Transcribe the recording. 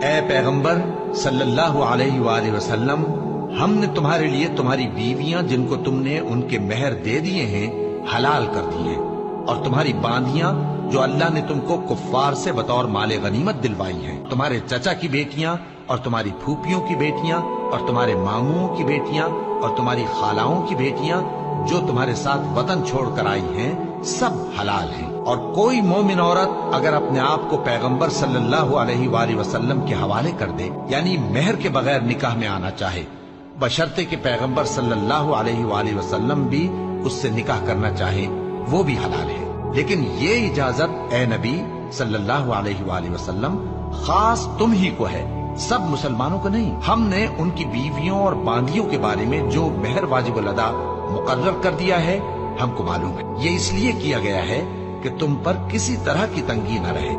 اے پیغمبر صلی اللہ علیہ وآلہ وسلم، ہم نے تمہارے لیے تمہاری بیویاں جن کو تم نے ان کے مہر دے دیے ہیں حلال کر دی ہیں، اور تمہاری باندیاں جو اللہ نے تم کو کفار سے بطور مال غنیمت دلوائی ہیں، تمہارے چچا کی بیٹیاں اور تمہاری پھوپھیوں کی بیٹیاں اور تمہارے ماموں کی بیٹیاں اور تمہاری خالاؤں کی بیٹیاں جو تمہارے ساتھ وطن چھوڑ کر آئی ہیں، سب حلال ہیں۔ اور کوئی مومن عورت اگر اپنے آپ کو پیغمبر صلی اللہ علیہ وآلہ وسلم کے حوالے کر دے، یعنی مہر کے بغیر نکاح میں آنا چاہے، بشرطے کہ پیغمبر صلی اللہ علیہ وآلہ وسلم بھی اس سے نکاح کرنا چاہے، وہ بھی حلال ہے۔ لیکن یہ اجازت اے نبی صلی اللہ علیہ وآلہ وسلم خاص تم ہی کو ہے، سب مسلمانوں کو نہیں۔ ہم نے ان کی بیویوں اور باندیوں کے بارے میں جو مہر واجب الادا مقرر کر دیا ہے ہم کو معلوم ہے۔ یہ اس لیے کیا گیا ہے کہ تم پر کسی طرح کی تنگی نہ رہے۔